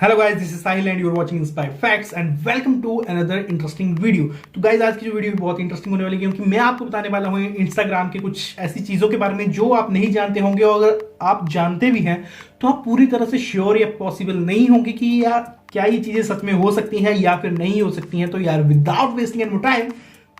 Hello guys, this is Sahil and you are watching inspire facts and welcome to another interesting video. तो guys, आज की जो video बहुत interesting होने वाली है क्योंकि मैं आपको बताने वाला हूँ इंस्टाग्राम के कुछ ऐसी चीजों के बारे में जो आप नहीं जानते होंगे, और अगर आप जानते भी हैं तो आप पूरी तरह से श्योर या पॉसिबल नहीं होंगे कि यार क्या ये चीजें सच में हो सकती हैं या फिर नहीं हो सकती हैं। तो यार without wasting any time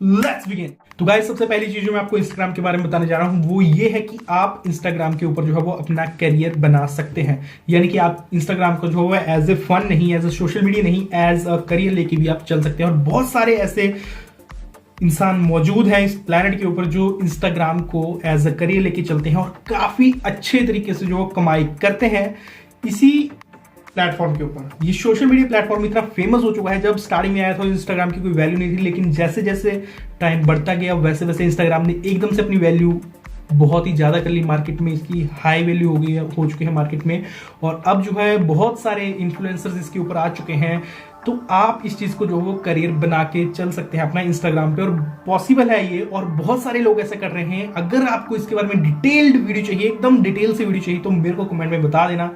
let's begin. तो गाइस, सबसे पहली चीज जो मैं आपको इंस्टाग्राम के बारे में बताने जा रहा हूं वो ये है कि आप इंस्टाग्राम के ऊपर जो है वो अपना करियर बना सकते हैं। यानी कि आप इंस्टाग्राम को जो है एज ए फन नहीं, एज ए सोशल मीडिया नहीं, एज अ करियर लेके भी आप चल सकते हैं। और बहुत सारे ऐसे इंसान मौजूद हैं इस प्लेनेट के ऊपर जो इंस्टाग्राम को एज अ करियर लेके चलते हैं और काफी अच्छे तरीके से जो कमाई करते हैं इसी प्लेटफॉर्म के ऊपर। ये सोशल मीडिया प्लेटफॉर्म इतना फेमस हो चुका है, जब स्टार्टिंग में आया था इंस्टाग्राम की कोई वैल्यू नहीं थी, लेकिन जैसे जैसे टाइम बढ़ता गया वैसे वैसे इंस्टाग्राम ने एकदम से अपनी वैल्यू बहुत ही ज़्यादा कर ली मार्केट में। इसकी हाई वैल्यू हो चुकी है मार्केट में, और अब जो है बहुत सारे इन्फ्लुएंसर्स इसके ऊपर आ चुके हैं। तो आप इस चीज़ को जो वो करियर बना के चल सकते हैं अपना इंस्टाग्राम पे, और पॉसिबल है ये, और बहुत सारे लोग ऐसा कर रहे हैं। अगर आपको इसके बारे में डिटेल्ड वीडियो चाहिए, एकदम डिटेल से वीडियो चाहिए, तो मेरे को कमेंट में बता देना,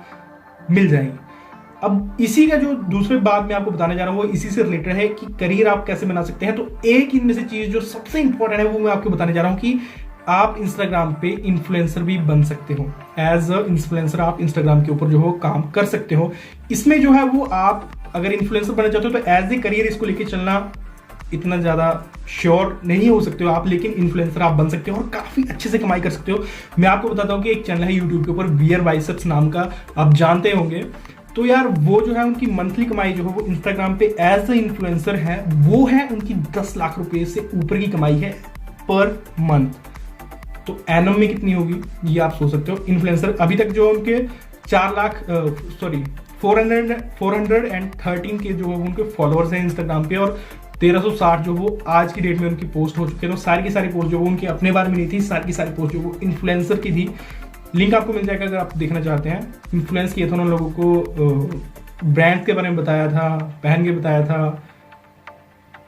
मिल जाएगी। अब इसी का जो दूसरे बात मैं आपको बताने जा रहा हूं वो इसी से रिलेटेड है कि करियर आप कैसे बना सकते हैं। तो एक इनमें से चीज जो सबसे इंपॉर्टेंट है वो मैं आपको बताने जा रहा हूं कि आप इंस्टाग्राम पे इन्फ्लुएंसर भी बन सकते हो। एज अ इन्फ्लुएंसर आप इंस्टाग्राम के ऊपर जो हो काम कर सकते हो। इसमें जो है वो आप अगर इन्फ्लुएंसर बनना चाहते हो तो एज ए करियर इसको लेके चलना इतना ज्यादा श्योर नहीं हो सकते हो आप, लेकिन इन्फ्लुएंसर आप बन सकते हो और काफी अच्छे से कमाई कर सकते हो। मैं आपको बताता हूँ कि एक चैनल है यूट्यूब के ऊपर बियर बाइसेप्स नाम का, आप जानते होंगे। तो यार वो जो है उनकी मंथली कमाई जो है वो इंस्टाग्राम पे एज अ इन्फ्लुएंसर है वो है उनकी 10 लाख रुपए से ऊपर की कमाई है पर मंथ। तो एनम में कितनी होगी ये आप सोच सकते हो। इन्फ्लुएंसर अभी तक जो उनके 413 के जो उनके फॉलोअर्स हैं इंस्टाग्राम पे, और 1360 जो वो आज की डेट में उनकी पोस्ट हो चुके हैं। तो सारी की सारी पोस्ट जो वो उनके अपने बारे में नहीं थी, सारी की सारी पोस्ट जो वो इन्फ्लुएंसर की थी। लिंक आपको मिल जाएगा अगर आप देखना चाहते हैं। इन्फ्लुएंस किया था उन लोगों को, ब्रांड के बारे में बताया था, पहन के बताया था,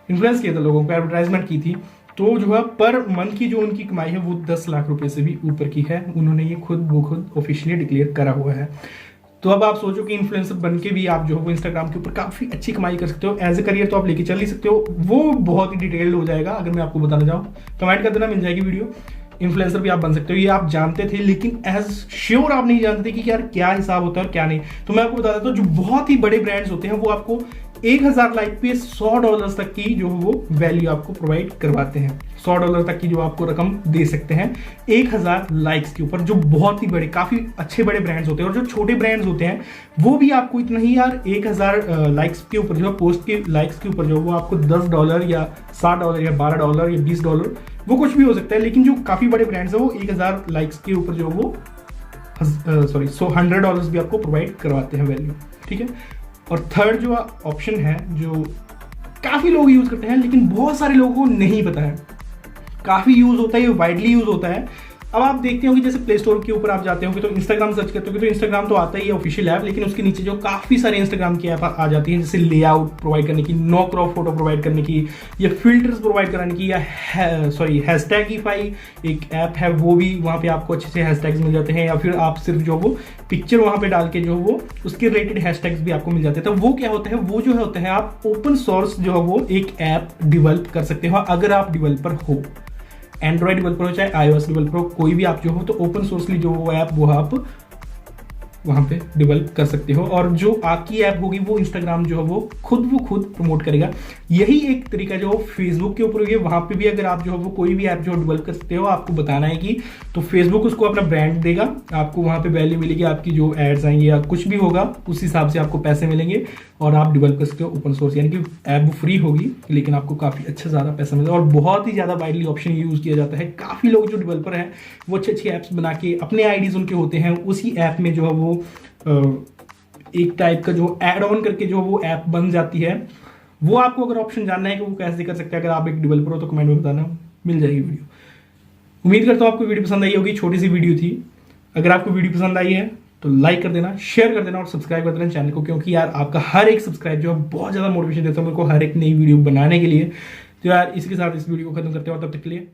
इन्फ्लुएंस किया था लोगों को, एडवर्टाइजमेंट की थी। तो जो है पर मंथ की जो उनकी कमाई है वो 10 लाख रुपए से भी ऊपर की है। उन्होंने ये खुद ऑफिशियली डिक्लेयर करा हुआ है। तो अब आप सोचो कि इन्फ्लुएंसर बन के भी आप जो है वो इंस्टाग्राम के ऊपर काफी अच्छी कमाई कर सकते हो। एज ए करियर तो आप लेके चल ही सकते हो, वो बहुत ही डिटेल्ड हो जाएगा अगर मैं आपको बताना चाहूँ। कमेंट कर देना, मिल जाएगी वीडियो। इन्फ्लुएंसर भी आप बन सकते हो, ये आप जानते थे, लेकिन एज श्योर आप नहीं जानते थे कि यार क्या हिसाब होता है और क्या नहीं। तो मैं आपको बता देता हूँ, जो बहुत ही बड़े ब्रांड्स होते हैं वो आपको 1000 लाइक पे $100 तक की जो वो वैल्यू आपको प्रोवाइड करवाते हैं। $100 तक की जो आपको रकम दे सकते हैं 1000 लाइक्स के ऊपर, जो बहुत ही बड़े काफी अच्छे बड़े ब्रांड्स होते हैं। और जो छोटे ब्रांड्स होते हैं वो भी आपको इतना ही यार 1000 लाइक्स के ऊपर जो पोस्ट के लाइक्स के ऊपर जो वो आपको $10 या $60 या $12 या $20 वो कुछ भी हो सकता है। लेकिन जो काफी बड़े ब्रांड्स है वो 1000 लाइक्स के ऊपर जो वो $100 भी आपको प्रोवाइड करवाते हैं वैल्यू, ठीक है। और थर्ड जो ऑप्शन है जो काफी लोग यूज करते हैं लेकिन बहुत सारे लोगों को नहीं पता है, काफी यूज होता है, ये वाइडली यूज होता है। अब आप देखते होंगे जैसे प्ले स्टोर के ऊपर आप जाते होंगे तो इंस्टाग्राम सर्च करते होंगे तो इंस्टाग्राम तो आता ही है ऑफिशियल ऐप, लेकिन उसके नीचे जो काफी सारे इंस्टाग्राम की ऐप आ जाती हैं, जैसे लेआउट प्रोवाइड करने की, नो क्रॉप फोटो प्रोवाइड करने की, या फिल्टर्स प्रोवाइड कराने की, या हैशटैगिफाई एक ऐप है, वो भी वहाँ पे आपको अच्छे से हैशटैग्स मिल जाते हैं। या फिर आप सिर्फ जो वो पिक्चर वहाँ पे डाल के जो वो उसके रिलेटेड हैशटैग्स भी आपको मिल जाते हैं। तो वो क्या होता है, वो जो है होता है आप ओपन सोर्स जो है वो एक ऐप डिवेल्प कर सकते हो अगर आप डिवेलपर हो। एंड्रॉइड डेवलपर हो चाहे iOS डेवलपर हो, कोई भी आप जो हो तो ओपन सोर्सली जो वो ऐप वो आप वहां पे डेवलप कर सकते हो। और जो आपकी ऐप होगी वो इंस्टाग्राम जो है वो खुद प्रमोट करेगा। यही एक तरीका जो फेसबुक के ऊपर होगी, वहां पे भी अगर आप जो है वो कोई भी ऐप जो डेवलप कर सकते हो, आपको बताना है कि तो फेसबुक उसको अपना ब्रांड देगा, आपको वहां पे वैल्यू मिलेगी, आपकी जो एड्स आएंगे या कुछ भी होगा उस हिसाब से आपको पैसे मिलेंगे और आप डेवलप कर सकते हो ओपन सोर्स। यानी कि ऐप फ्री होगी लेकिन आपको काफी अच्छा ज्यादा पैसा मिलेगा, और बहुत ही ज्यादा वाइडली ऑप्शन यूज किया जाता है। काफी लोग जो डेवलपर हैं वो अच्छी अच्छी ऐप्स बना के अपने आईडीज उनके होते हैं, उसी ऐप में जो है वो एक टाइप का जो एड ऑन करके जो वो ऐप बन जाती है। वो आपको अगर ऑप्शन जानना है कि वो कैसे कर सकते हैं, अगर आप एक डेवलपर हो तो कमेंट में बताना, मिल जाएगी वीडियो। उम्मीद करता हूँ आपको वीडियो पसंद आई होगी, छोटी सी वीडियो थी। अगर आपको वीडियो पसंद आई है तो लाइक कर देना, शेयर कर देना और सब्सक्राइब कर देना चैनल को, क्योंकि यार आपका हर एक सब्सक्राइब जो है बहुत ज्यादा मोटिवेशन देता है मेरे को हर एक नई वीडियो बनाने के लिए। तो यार इसके साथ इस वीडियो को खत्म करते हो, तब तक के लिए